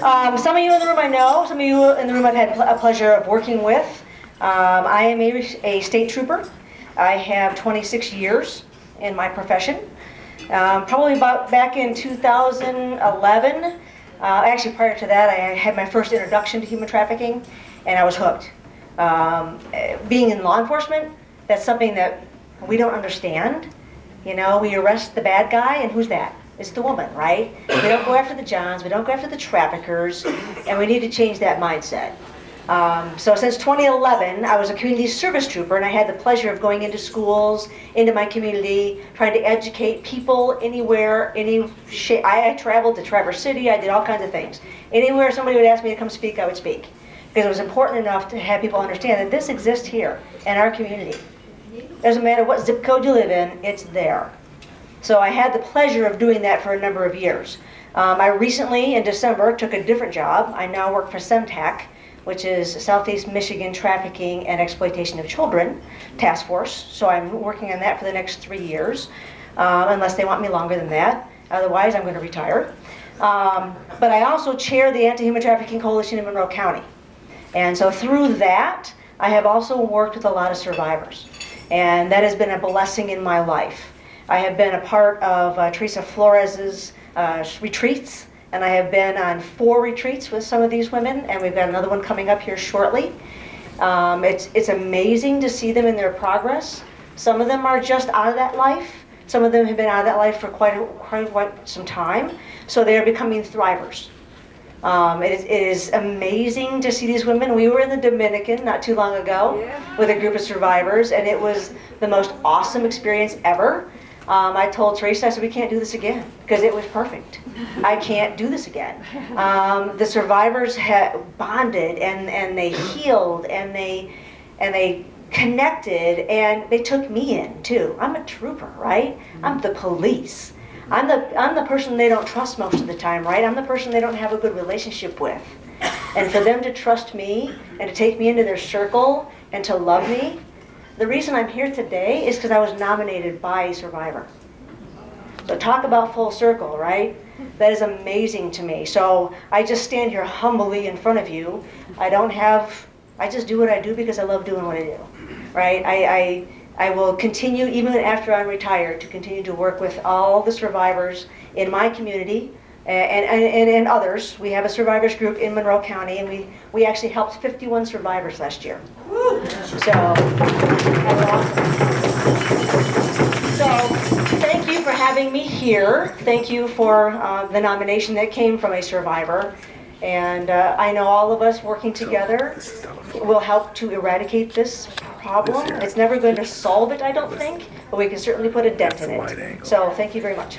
Some of you in the room I know, some of you in the room I've had a pleasure of working with. I am a state trooper. I have 26 years in my profession. Probably about back in 2011, actually prior to that, I had my first introduction to human trafficking, and I was hooked. Being in law enforcement, that's something that we don't understand. You know, we arrest the bad guy, and who's that? It's the woman, right? We don't go after the Johns, we don't go after the traffickers, and we need to change that mindset. So since 2011, I was a community service trooper, and I had the pleasure of going into schools, into my community, trying to educate people anywhere, I traveled to Traverse City, I did all kinds of things. Anywhere somebody would ask me to come speak, I would speak. Because it was important enough to have people understand that this exists here, in our community. Doesn't matter what zip code you live in, it's there. So I had the pleasure of doing that for a number of years. I recently, in December, took a different job. I now work for SEMTAC, which is Southeast Michigan Trafficking and Exploitation of Children Task Force. So I'm working on that for the next 3 years, unless they want me longer than that. Otherwise, I'm going to retire. But I also chair the Anti-Human Trafficking Coalition in Monroe County. And so through that, I have also worked with a lot of survivors. And that has been a blessing in my life. I have been a part of Teresa Flores's retreats, and I have been on 4 retreats with some of these women, and we've got another one coming up here shortly. It's amazing to see them in their progress. Some of them are just out of that life. Some of them have been out of that life for quite some time, so they are becoming thrivers. It is amazing to see these women. We were in the Dominican not too long ago with a group of survivors, and it was the most awesome experience ever. I told Teresa, I said, we can't do this again, because it was perfect. I can't do this again. The survivors bonded, and they healed, and they connected, and they took me in too. I'm a trooper, right? I'm the police. I'm the person they don't trust most of the time, right? I'm the person they don't have a good relationship with. And for them to trust me and to take me into their circle and to love me, the reason I'm here today is because I was nominated by a survivor. So talk about full circle, right? That is amazing to me. So I just stand here humbly in front of you. I just do what I do because I love doing what I do, right? I will continue, even after I'm retired, to continue to work with all the survivors in my community and others. We have a survivors group in Monroe County, and we actually helped 51 survivors last year. So, that's awesome. So, thank you for having me here. Thank you for the nomination that came from a survivor. And I know all of us working together will help to eradicate this problem. It's never going to solve it, I don't think, but we can certainly put a dent in it. So thank you very much.